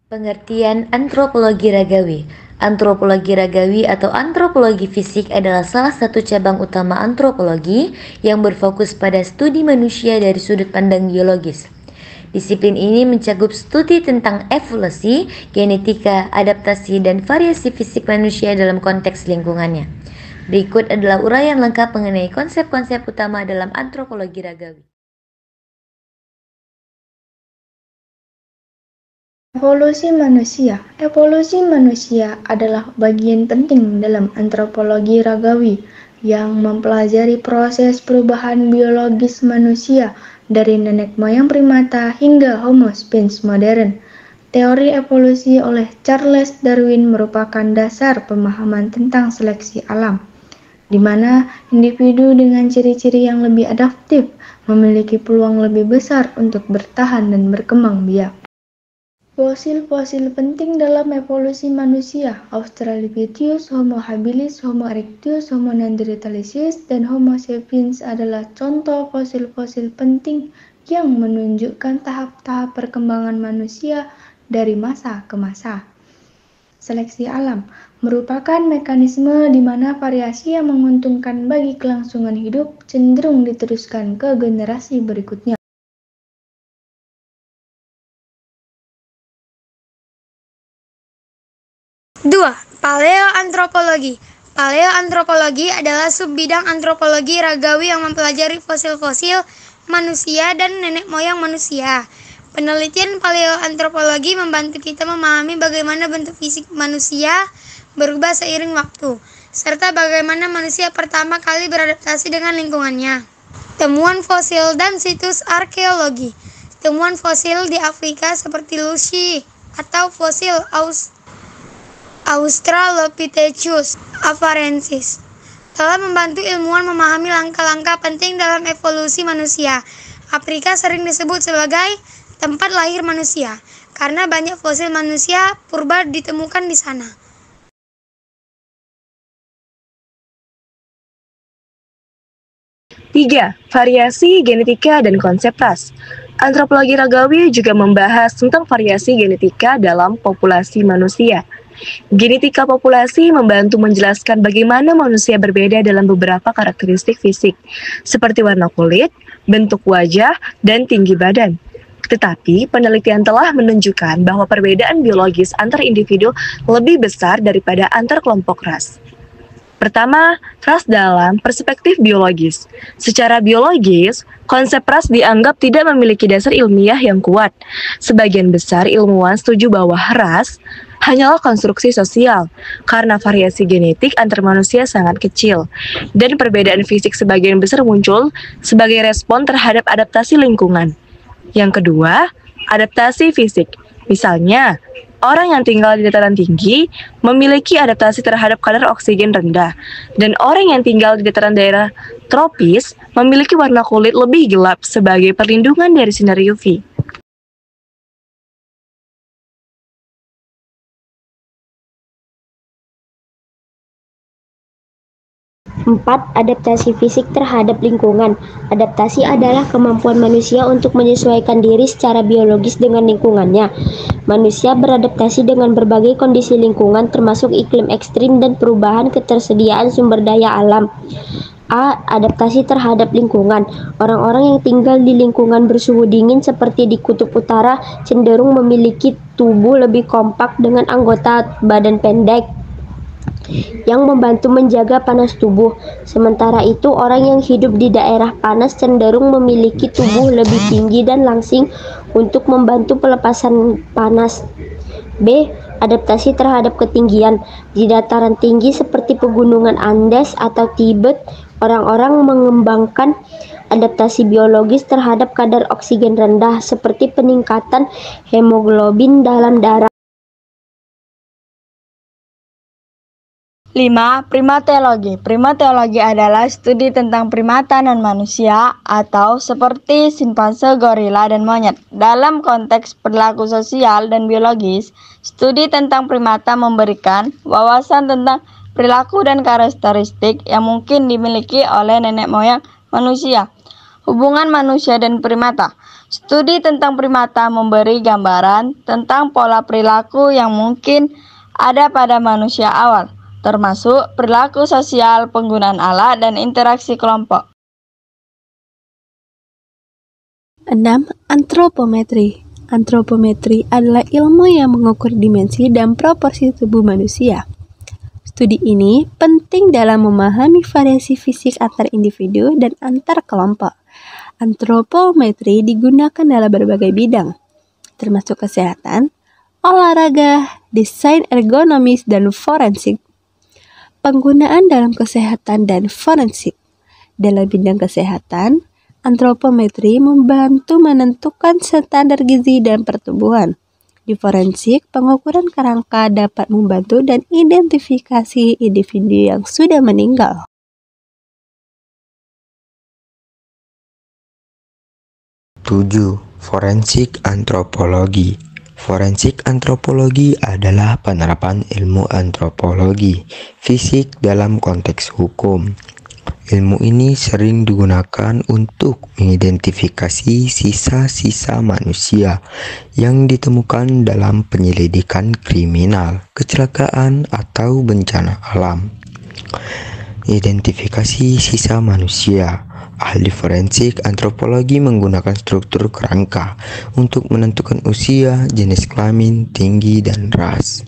Pengertian antropologi ragawi. Antropologi ragawi atau antropologi fisik adalah salah satu cabang utama antropologi yang berfokus pada studi manusia dari sudut pandang biologis. Disiplin ini mencakup studi tentang evolusi, genetika, adaptasi, dan variasi fisik manusia dalam konteks lingkungannya. Berikut adalah uraian lengkap mengenai konsep-konsep utama dalam antropologi ragawi. Evolusi manusia adalah bagian penting dalam antropologi ragawi yang mempelajari proses perubahan biologis manusia dari nenek moyang primata hingga Homo sapiens modern. Teori evolusi oleh Charles Darwin merupakan dasar pemahaman tentang seleksi alam, di mana individu dengan ciri-ciri yang lebih adaptif memiliki peluang lebih besar untuk bertahan dan berkembang biak. Fosil-fosil penting dalam evolusi manusia, Australopithecus, Homo habilis, Homo erectus, Homo neanderthalensis, dan Homo sapiens adalah contoh fosil-fosil penting yang menunjukkan tahap-tahap perkembangan manusia dari masa ke masa. Seleksi alam merupakan mekanisme di mana variasi yang menguntungkan bagi kelangsungan hidup cenderung diteruskan ke generasi berikutnya. 2. Paleoantropologi. Paleoantropologi adalah subbidang antropologi ragawi yang mempelajari fosil-fosil manusia dan nenek moyang manusia. Penelitian paleoantropologi membantu kita memahami bagaimana bentuk fisik manusia berubah seiring waktu, serta bagaimana manusia pertama kali beradaptasi dengan lingkungannya. Temuan fosil dan situs arkeologi. Temuan fosil di Afrika seperti Lucy atau fosil Australopithecus afarensis telah membantu ilmuwan memahami langkah-langkah penting dalam evolusi manusia. Afrika sering disebut sebagai tempat lahir manusia karena banyak fosil manusia purba ditemukan di sana. Tiga, variasi genetika dan konsep ras. Antropologi ragawi juga membahas tentang variasi genetika dalam populasi manusia. Genetika populasi membantu menjelaskan bagaimana manusia berbeda dalam beberapa karakteristik fisik, seperti warna kulit, bentuk wajah, dan tinggi badan. Tetapi, penelitian telah menunjukkan bahwa perbedaan biologis antar individu lebih besar daripada antar kelompok ras. Pertama, ras dalam perspektif biologis. Secara biologis, konsep ras dianggap tidak memiliki dasar ilmiah yang kuat. Sebagian besar ilmuwan setuju bahwa ras hanyalah konstruksi sosial, karena variasi genetik antar manusia sangat kecil, dan perbedaan fisik sebagian besar muncul sebagai respon terhadap adaptasi lingkungan. Yang kedua, adaptasi fisik. Misalnya, orang yang tinggal di dataran tinggi memiliki adaptasi terhadap kadar oksigen rendah, dan orang yang tinggal di dataran daerah tropis memiliki warna kulit lebih gelap sebagai perlindungan dari sinar UV. 4. Adaptasi fisik terhadap lingkungan. Adaptasi adalah kemampuan manusia untuk menyesuaikan diri secara biologis dengan lingkungannya. Manusia beradaptasi dengan berbagai kondisi lingkungan termasuk iklim ekstrim dan perubahan ketersediaan sumber daya alam. A. Adaptasi terhadap lingkungan. Orang-orang yang tinggal di lingkungan bersuhu dingin seperti di kutub utara cenderung memiliki tubuh lebih kompak dengan anggota badan pendek yang membantu menjaga panas tubuh. Sementara itu, orang yang hidup di daerah panas cenderung memiliki tubuh lebih tinggi dan langsing untuk membantu pelepasan panas. B. Adaptasi terhadap ketinggian. Di dataran tinggi seperti pegunungan Andes atau Tibet, orang-orang mengembangkan adaptasi biologis terhadap kadar oksigen rendah seperti peningkatan hemoglobin dalam darah. 5. Primatologi. Primatologi adalah studi tentang primata non-manusia atau seperti simpanse, gorila, dan monyet. Dalam konteks perilaku sosial dan biologis, studi tentang primata memberikan wawasan tentang perilaku dan karakteristik yang mungkin dimiliki oleh nenek moyang manusia. Hubungan manusia dan primata. Studi tentang primata memberi gambaran tentang pola perilaku yang mungkin ada pada manusia awal, termasuk perilaku sosial, penggunaan alat, dan interaksi kelompok. 6. Antropometri. Antropometri adalah ilmu yang mengukur dimensi dan proporsi tubuh manusia. Studi ini penting dalam memahami variasi fisik antar individu dan antar kelompok. Antropometri digunakan dalam berbagai bidang, termasuk kesehatan, olahraga, desain ergonomis, dan forensik. Penggunaan dalam kesehatan dan forensik. Dalam bidang kesehatan, antropometri membantu menentukan standar gizi dan pertumbuhan. Di forensik, pengukuran kerangka dapat membantu dan identifikasi individu yang sudah meninggal. Tujuh. Forensik antropologi. Forensik antropologi adalah penerapan ilmu antropologi fisik dalam konteks hukum. Ilmu ini sering digunakan untuk mengidentifikasi sisa-sisa manusia yang ditemukan dalam penyelidikan kriminal, kecelakaan, atau bencana alam. Identifikasi sisa manusia. Ahli forensik antropologi menggunakan struktur kerangka untuk menentukan usia, jenis kelamin, tinggi, dan ras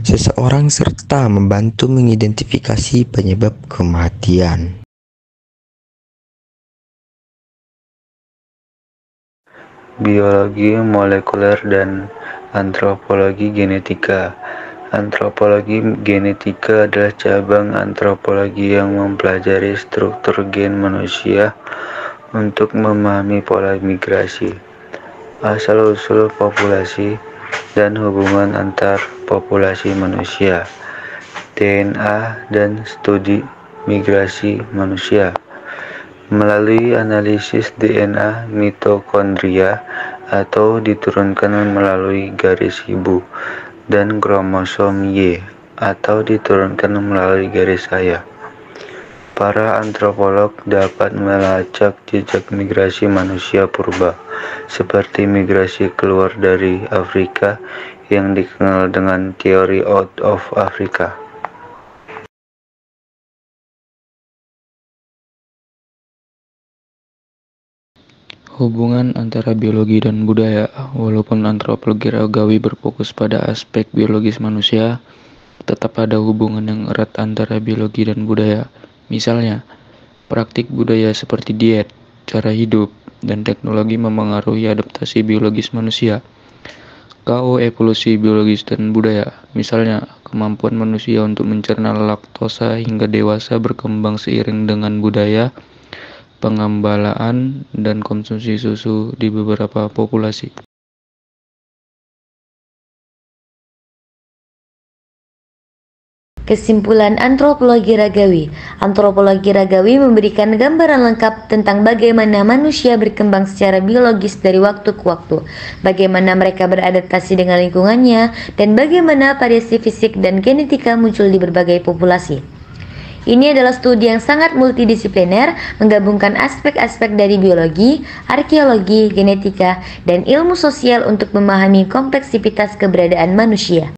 seseorang serta membantu mengidentifikasi penyebab kematian. Biologi molekuler dan antropologi genetika. Antropologi genetika adalah cabang antropologi yang mempelajari struktur gen manusia untuk memahami pola migrasi, asal-usul populasi, dan hubungan antar populasi manusia, DNA, dan studi migrasi manusia. Melalui analisis DNA mitokondria atau diturunkan melalui garis ibu dan kromosom Y atau diturunkan melalui garis ayah. Para antropolog dapat melacak jejak migrasi manusia purba seperti migrasi keluar dari Afrika yang dikenal dengan teori Out of Africa. Hubungan antara biologi dan budaya. Walaupun antropologi ragawi berfokus pada aspek biologis manusia, tetap ada hubungan yang erat antara biologi dan budaya. Misalnya, praktik budaya seperti diet, cara hidup, dan teknologi memengaruhi adaptasi biologis manusia. KO evolusi biologis dan budaya. Misalnya, kemampuan manusia untuk mencerna laktosa hingga dewasa berkembang seiring dengan budaya pengembalaan dan konsumsi susu di beberapa populasi. Kesimpulan antropologi ragawi. Antropologi ragawi memberikan gambaran lengkap tentang bagaimana manusia berkembang secara biologis dari waktu ke waktu, bagaimana mereka beradaptasi dengan lingkungannya, dan bagaimana variasi fisik dan genetika muncul di berbagai populasi. Ini adalah studi yang sangat multidisipliner, menggabungkan aspek-aspek dari biologi, arkeologi, genetika, dan ilmu sosial untuk memahami kompleksitas keberadaan manusia.